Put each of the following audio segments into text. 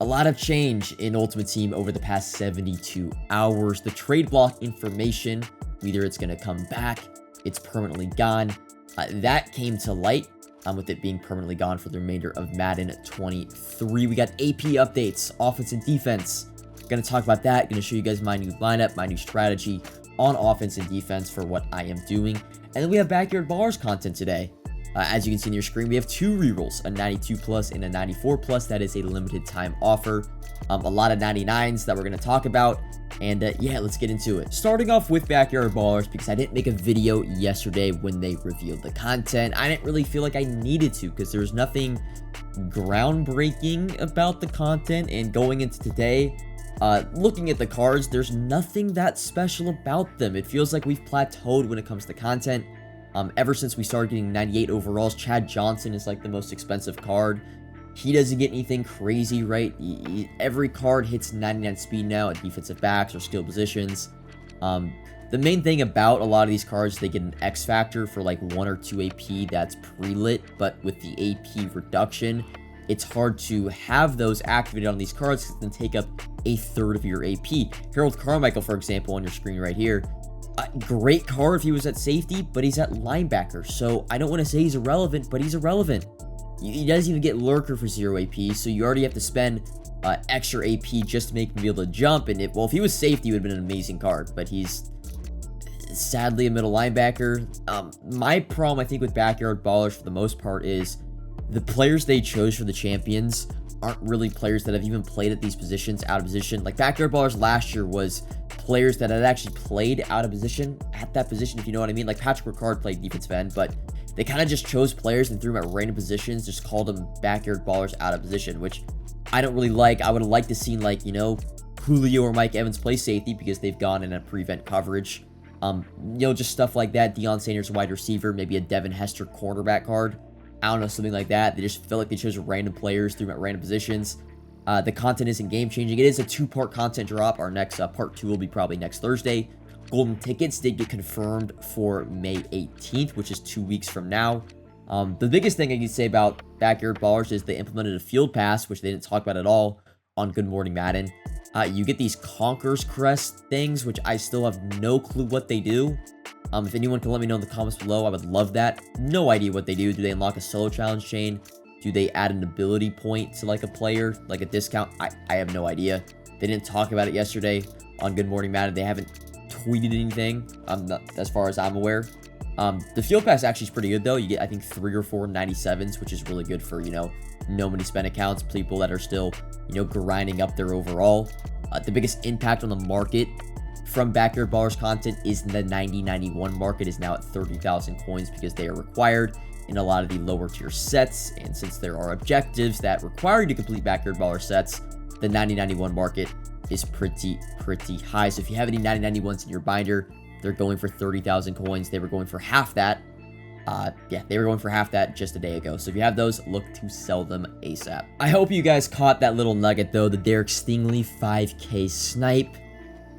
A lot of change in Ultimate Team over the past 72 hours. The trade block information, either it's going to come back, it's permanently gone. That came to light with it being permanently gone for the remainder of Madden 23. We got AP updates, offense and defense. Going to talk about that. Going to show you guys my new lineup, my new strategy on offense and defense for what I am doing. And then we have Backyard Ballers content today. As you can see on your screen, we have two rerolls, a 92 plus and a 94 plus. That is a limited time offer. A lot of 99s that we're going to talk about. And yeah, let's get into it. Starting off with Backyard Ballers, because I didn't make a video yesterday when they revealed the content. I didn't really feel like I needed to, because there's nothing groundbreaking about the content. And going into today, looking at the cards, there's nothing that special about them. It feels like we've plateaued when it comes to content. Ever since we started getting 98 overalls, Chad Johnson is like the most expensive card. He doesn't get anything crazy, right? Every card hits 99 speed now at defensive backs or skill positions. The main thing about a lot of these cards, they get an X factor for like 1 or 2 AP that's pre-lit, but with the AP reduction, it's hard to have those activated on these cards because they take up a third of your AP. Harold Carmichael, for example, on your screen right here. Great card if he was at safety, but he's at linebacker. So I don't want to say he's irrelevant, but he's irrelevant. He doesn't even get Lurker for 0 AP, so you already have to spend extra AP just to make him be able to jump. And if he was safety, it would have been an amazing card, but he's sadly a middle linebacker. My problem, I think, with Backyard Ballers for the most part is the players they chose for the champions aren't really players that have even played at these positions out of position. Like Backyard Ballers last year was players that had actually played out of position at that position, if you know what I mean. Like Patrick Ricard played defensive end, but they kind of just chose players and threw them at random positions, just called them Backyard Ballers out of position, which I don't really like. I would have liked to see, like, you know, Julio or Mike Evans play safety because they've gone in a prevent coverage. Just stuff like that. Deion Sanders wide receiver, maybe a Devin Hester cornerback card. I don't know, something like that. They just feel like they chose random players, threw them at random positions. The content isn't game-changing. It is a 2-part content drop. Our next part 2 will be probably next Thursday. Golden tickets did get confirmed for May 18th, which is 2 weeks from now. The biggest thing I can say about Backyard Ballers is they implemented a field pass, which they didn't talk about at all on Good Morning Madden. You get these Conqueror's Crest things, which I still have no clue what they do. If anyone can let me know in the comments below, I would love that. No idea what they do. Do they unlock a solo challenge chain? Do they add an ability point to like a player, like a discount? I have no idea. They didn't talk about it yesterday on Good Morning Madden. They haven't tweeted anything, as far as I'm aware. The field pass actually is pretty good though. You get, I think, 3 or 4 97s, which is really good for, no money spent accounts, people that are still, grinding up their overall. The biggest impact on the market from Backyard Ballers content is the 90-91 market is now at 30,000 coins because they are required in a lot of the lower tier sets. And since there are objectives that require you to complete Backyard Baller sets, the 90-91 market is pretty high. So if you have any 90-91s in your binder, they're going for 30,000 coins. They were going for half that. They were going for half that just a day ago. So if you have those, look to sell them ASAP. I hope you guys caught that little nugget though, the Derek Stingley 5K snipe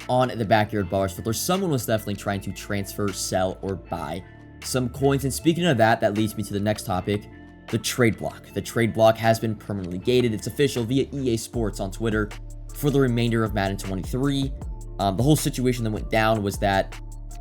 on the Backyard Ballers filter. Someone was definitely trying to transfer, sell, or buy some coins. And speaking of that, that leads me to the next topic, the trade block. The trade block has been permanently gated. It's official via EA Sports on Twitter for the remainder of Madden 23. The whole situation that went down was that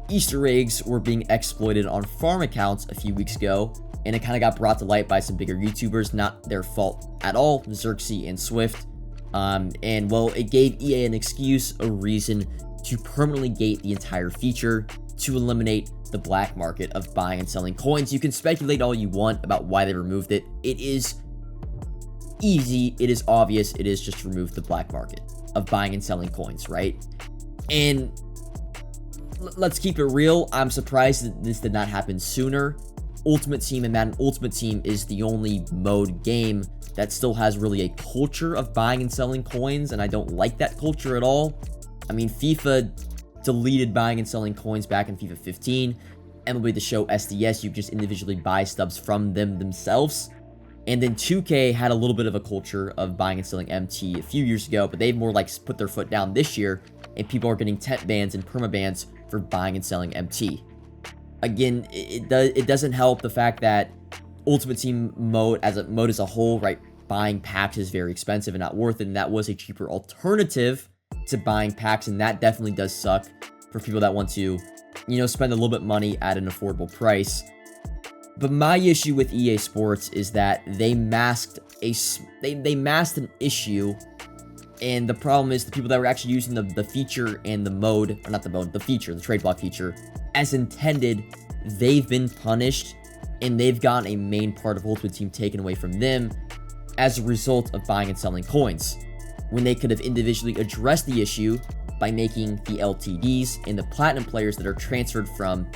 Easter eggs were being exploited on farm accounts a few weeks ago, and it kind of got brought to light by some bigger YouTubers. Not their fault at all, Xerxes and Swift. And well, it gave EA an excuse, a reason to permanently gate the entire feature to eliminate the black market of buying and selling coins. You can speculate all you want about why they removed it. It is easy, it is obvious, it is just remove the black market of buying and selling coins, right? And let's keep it real, I'm surprised that this did not happen sooner. Ultimate Team and Madden Ultimate Team is the only mode game that still has really a culture of buying and selling coins, and I don't like that culture at all. I mean, FIFA deleted buying and selling coins back in FIFA 15. MLB The Show SDS, you just individually buy stubs from them themselves. And then 2K had a little bit of a culture of buying and selling MT a few years ago, but they've more like put their foot down this year, and people are getting temp bans and perma bans for buying and selling MT. Again, it doesn't help the fact that Ultimate Team mode as a whole, right? buying packs is very expensive and not worth it, and that was a cheaper alternative to buying packs, and that definitely does suck for people that want to, spend a little bit of money at an affordable price. But my issue with EA Sports is that they masked an issue, and the problem is the people that were actually using the feature and the mode, or not the mode, the feature, the trade block feature, as intended, they've been punished, and they've gotten a main part of Ultimate Team taken away from them as a result of buying and selling coins, when they could have individually addressed the issue by making the LTDs and the platinum players that are transferred from,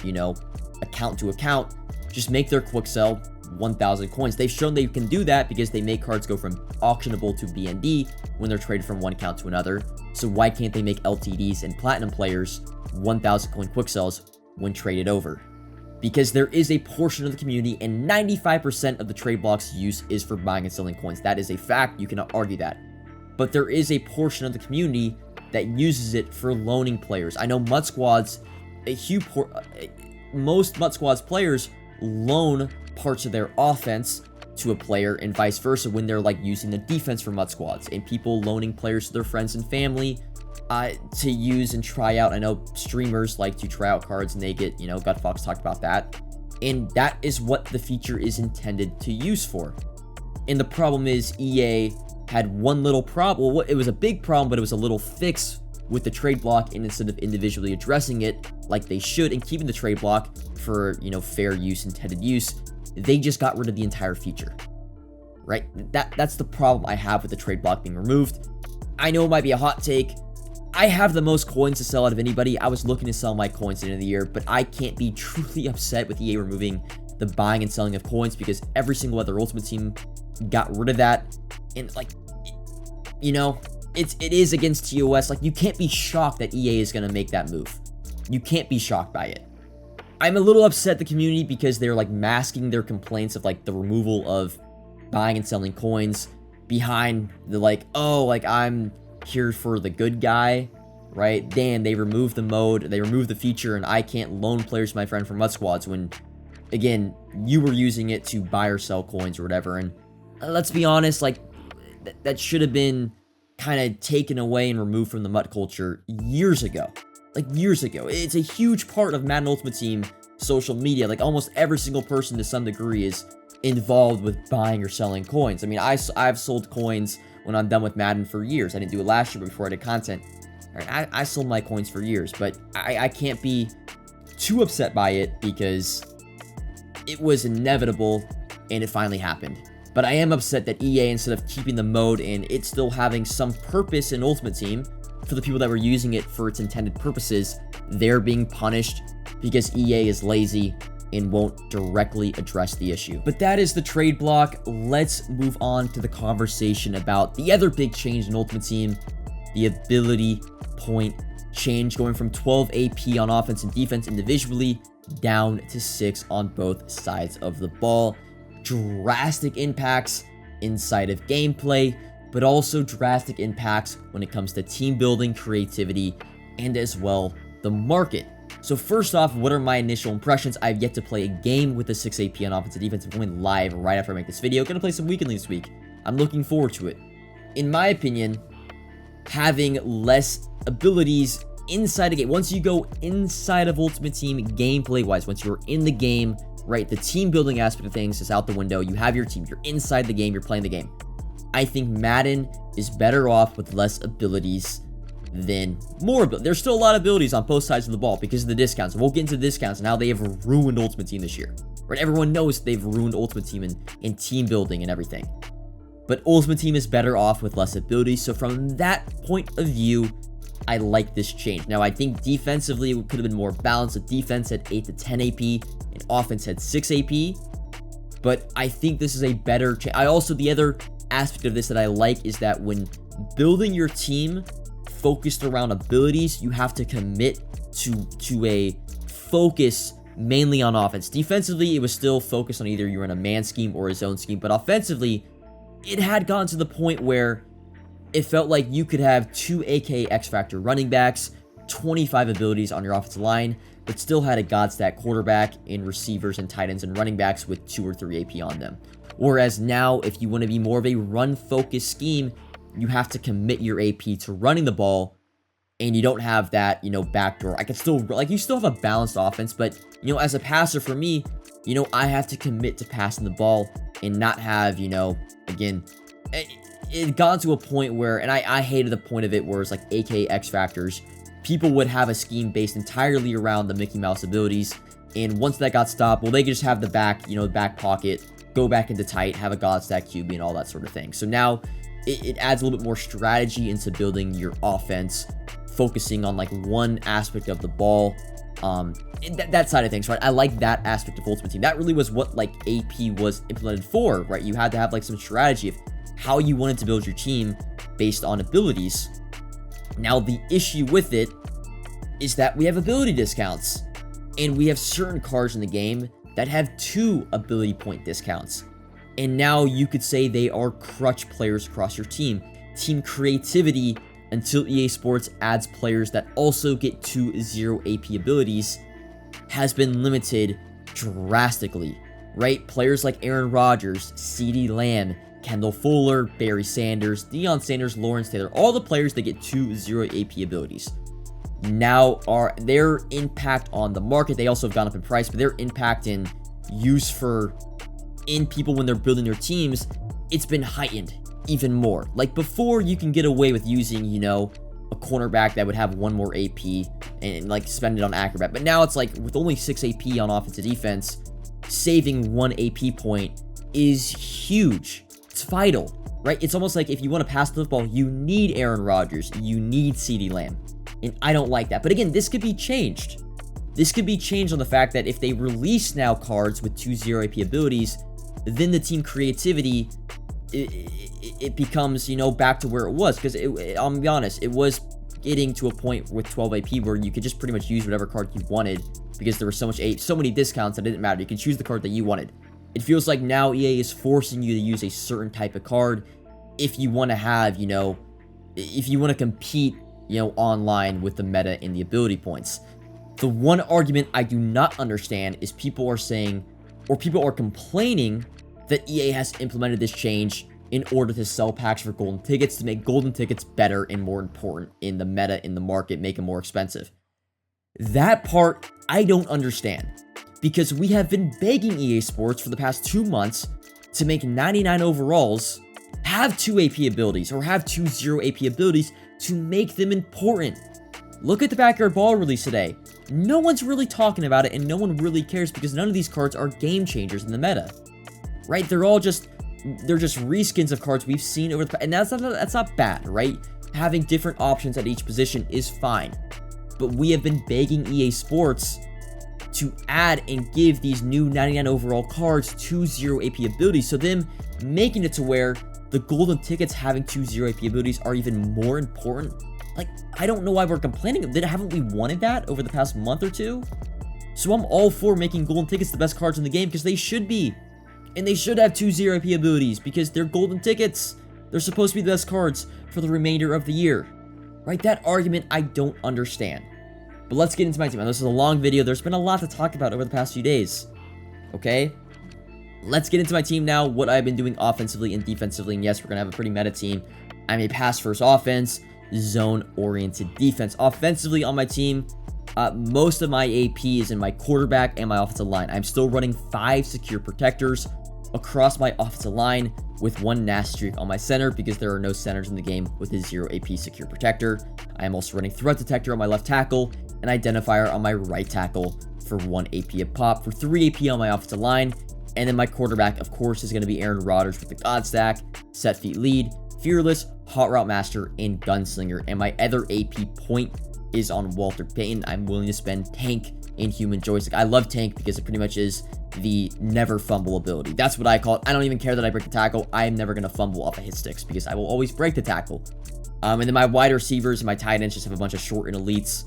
account to account, just make their quick sell 1,000 coins. They've shown they can do that because they make cards go from auctionable to BND when they're traded from one account to another. So why can't they make LTDs and platinum players 1,000 coin quick sells when traded over? Because there is a portion of the community, and 95% of the trade block's use is for buying and selling coins. That is a fact. You cannot argue that. But there is a portion of the community that uses it for loaning players. I know MUT squads, most MUT squads players loan parts of their offense to a player and vice versa when they're using the defense for MUT squads, and people loaning players to their friends and family to use and try out. I know streamers like to try out cards and they get, Gutfox talked about that, and that is what the feature is intended to use for. And the problem is EA had one little problem. Well, it was a big problem, but it was a little fix with the trade block, and instead of individually addressing it like they should and keeping the trade block for, fair use, intended use, they just got rid of the entire feature, right? That's the problem I have with the trade block being removed. I know it might be a hot take. I have the most coins to sell out of anybody. I was looking to sell my coins at the end of the year, but I can't be truly upset with EA removing the buying and selling of coins because every single other Ultimate Team got rid of that. And it is against TOS. You can't be shocked that EA is going to make that move. You can't be shocked by it. I'm a little upset the community because they're masking their complaints of the removal of buying and selling coins behind the I'm here for the good guy, right? Damn, they removed the mode, they removed the feature, and I can't loan players to my friend from MUT squads when, again, you were using it to buy or sell coins or whatever. And let's be honest, that should have been kind of taken away and removed from the MUT culture years ago. Years ago. It's a huge part of Madden Ultimate Team social media. Almost every single person to some degree is involved with buying or selling coins. I mean, I've sold coins when I'm done with Madden for years. I didn't do it last year before I did content. All right, I sold my coins for years, but I can't be too upset by it because it was inevitable and it finally happened. But I am upset that EA, instead of keeping the mode and it still having some purpose in Ultimate Team for the people that were using it for its intended purposes, they're being punished because EA is lazy and won't directly address the issue. But that is the trade block. Let's move on to the conversation about the other big change in Ultimate Team, the ability point change, going from 12 AP on offense and defense individually down to 6 on both sides of the ball. Drastic impacts inside of gameplay, but also drastic impacts when it comes to team building, creativity, and as well the market. So first off, what are my initial impressions? I've yet to play a game with the 6 AP on offense and defense. I'm going live right after I make this video. Gonna play some weekly this week. I'm looking forward to it. In my opinion, having less abilities inside a game, once you go inside of Ultimate Team gameplay wise, once you're in the game, right, the team building aspect of things is out the window. You have your team, you're inside the game, you're playing the game. I think Madden is better off with less abilities than more abilities. There's still a lot of abilities on both sides of the ball because of the discounts. We'll get into the discounts and how they have ruined Ultimate Team this year. Right? Everyone knows they've ruined Ultimate Team in team building and everything. But Ultimate Team is better off with less abilities. So from that point of view, I like this change. Now, I think defensively, it could have been more balanced. The defense had 8 to 10 AP and offense had 6 AP. But I think this is a better change. The other aspect of this that I like is that when building your team focused around abilities, you have to commit to a focus mainly on offense. Defensively, it was still focused on either you're in a man scheme or a zone scheme, but offensively, it had gotten to the point where it felt like you could have 2 AK X Factor running backs, 25 abilities on your offensive line, but still had a god stat quarterback and receivers and tight ends and running backs with 2 or 3 AP on them. Whereas now, if you want to be more of a run-focused scheme, you have to commit your AP to running the ball, and you don't have that, backdoor. I can still, you still have a balanced offense, but, as a passer for me, I have to commit to passing the ball and not have, again, it got to a point where, and I hated the point of it, where it's like AK X Factors. People would have a scheme based entirely around the Mickey Mouse abilities, and once that got stopped, well, they could just have the back pocket, go back into tight, have a God stack QB and all that sort of thing. So now it adds a little bit more strategy into building your offense, focusing on like one aspect of the ball, that side of things, right? I like that aspect of Ultimate Team. That really was what like AP was implemented for, right? You had to have like some strategy of how you wanted to build your team based on abilities. Now the issue with it is that we have ability discounts, and we have certain cards in the game that have 2 ability point discounts. And now you could say they are crutch players across your team. Team creativity, until EA Sports adds players that also get 2 0 AP abilities, has been limited drastically, right? Players like Aaron Rodgers, CeeDee Lamb, Kendall Fuller, Barry Sanders, Deion Sanders, Lawrence Taylor, all the players that get 2 0 AP abilities. Now their impact on the market, they also have gone up in price, but their impact in use in people when they're building their teams, it's been heightened even more. Like before, you can get away with using, a cornerback that would have 1 more AP and like spend it on acrobat. But now it's like with only 6 AP on offense and defense, saving 1 AP point is huge. It's vital, right? It's almost like if you want to pass the football, you need Aaron Rodgers, you need CeeDee Lamb. And I don't like that. But again, this could be changed. This could be changed on the fact that if they release now cards with 2 0 AP abilities, then the team creativity, it becomes, back to where it was. Because I'll be honest, it was getting to a point with 12 AP where you could just pretty much use whatever card you wanted, because there was so many discounts that it didn't matter. You could choose the card that you wanted. It feels like now EA is forcing you to use a certain type of card if you want to have, if you want to compete, online with the meta and the ability points. The one argument I do not understand is people are saying, or people are complaining, that EA has implemented this change in order to sell packs for golden tickets, to make golden tickets better and more important in the meta, in the market, make them more expensive. That part I don't understand, because we have been begging EA Sports for the past 2 months to make 99 overalls have 2 AP abilities, or have 2 0 AP abilities, to make them important. Look at the Backyard Ball release today. No one's really talking about it, and no one really cares, because none of these cards are game changers in the meta, right? They're just reskins of cards we've seen over the past, and that's not bad, right? Having different options at each position is fine, but we have been begging EA Sports to add and give these new 99 overall cards 2 0 AP abilities, so them making it to where the golden tickets having 2 0 AP abilities are even more important. Like, I don't know why we're complaining. Haven't we wanted that over the past month or 2? So I'm all for making golden tickets the best cards in the game, because they should be. And they should have 2 0 AP abilities, because they're golden tickets. They're supposed to be the best cards for the remainder of the year. Right? That argument I don't understand. But let's get into my team. Now, this is a long video. There's been a lot to talk about over the past few days. Okay? Let's get into my team now, what I've been doing offensively and defensively. And yes, we're going to have a pretty meta team. I'm a pass-first offense, zone-oriented defense. Offensively on my team, most of my AP is in my quarterback and my offensive line. I'm still running 5 secure protectors across my offensive line with 1 nasty streak on my center, because there are no centers in the game with a 0 AP secure protector. I am also running threat detector on my left tackle, an identifier on my right tackle for 1 AP a pop, for 3 AP on my offensive line. And then my quarterback, of course, is going to be Aaron Rodgers with the God Stack, Set Feet Lead, Fearless, Hot Route Master, and Gunslinger. And my other AP point is on Walter Payton. I'm willing to spend Tank and Human Joystick. I love Tank because it pretty much is the never fumble ability. That's what I call it. I don't even care that I break the tackle. I am never going to fumble off of hit sticks, because I will always break the tackle. And then my wide receivers and my tight ends just have a bunch of short and elites,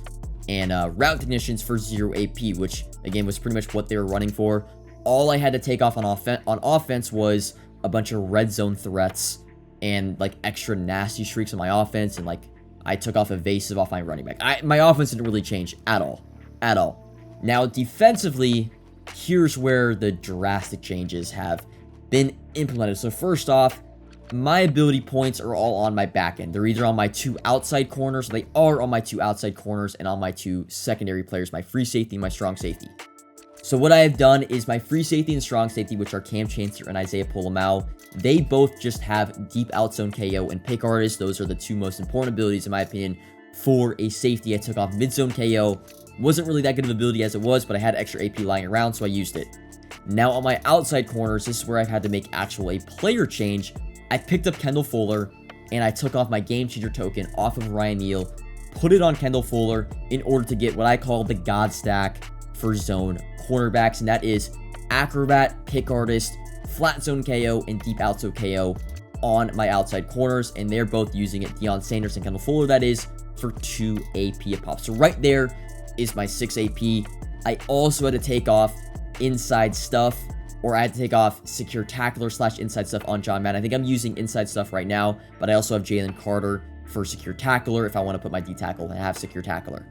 and route technicians for 0 AP, which again was pretty much what they were running for. All I had to take off on offense was a bunch of red zone threats and like extra nasty streaks on my offense, and like I took off evasive off my running back. My offense didn't really change at all. Now defensively, here's where the drastic changes have been implemented. So first off, my ability points are all on my back end. They're either on my 2 outside corners, they are on my 2 outside corners, and on my 2 secondary players, my free safety and my strong safety. So what I have done is my free safety and strong safety, which are Cam Chancellor and Isaiah Polamau, they both just have deep outzone KO and pick artist. Those are the 2 most important abilities, in my opinion, for a safety. I took off mid-zone KO. Wasn't really that good of an ability as it was, but I had extra AP lying around, so I used it. Now on my outside corners, this is where I've had to make a player change. I picked up Kendall Fuller, and I took off my Game Changer token off of Ryan Neal, put it on Kendall Fuller in order to get what I call the God stack for zone cornerbacks, and that is Acrobat, Pick Artist, Flat Zone KO, and Deep Outzone KO on my outside corners, and they're both using it, Deion Sanders and Kendall Fuller, that is, for 2 AP a pop. So right there is my 6 AP. I also had to take off inside stuff, or I had to take off secure tackler / inside stuff on John Madden. I think I'm using inside stuff right now, but I also have Jalen Carter for secure tackler if I want to put my D tackle and have secure tackler.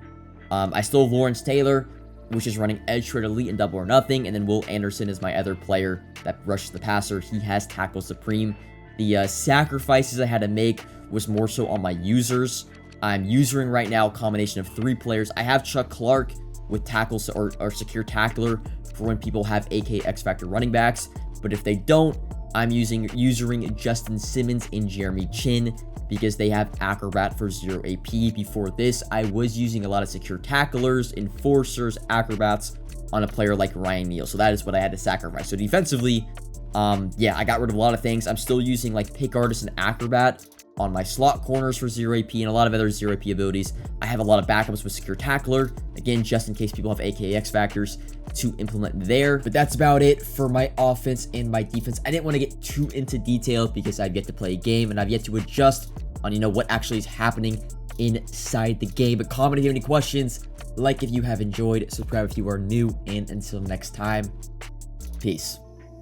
I still have Lawrence Taylor, which is running edge trade elite and double or nothing, and then Will Anderson is my other player that rushes the passer. He has tackle supreme. The sacrifices I had to make was more so on my users. I'm usering right now a combination of 3 players. I have Chuck Clark with tackles or secure tackler for when people have AK X Factor running backs, but if they don't, I'm using Justin Simmons and Jeremy Chin because they have Acrobat for 0 AP. Before this, I was using a lot of secure tacklers, enforcers, Acrobats on a player like Ryan Neal, so that is what I had to sacrifice. So defensively, yeah, I got rid of a lot of things. I'm still using like Pick Artist and Acrobat on my slot corners for 0 AP and a lot of other 0 AP abilities. I have a lot of backups with secure tackler, again, just in case people have AKX factors to implement there. But that's about it for my offense and my defense. I didn't want to get too into details because I've yet to play a game and I've yet to adjust on, what actually is happening inside the game. But comment if you have any questions, like if you have enjoyed, subscribe if you are new, and until next time, peace.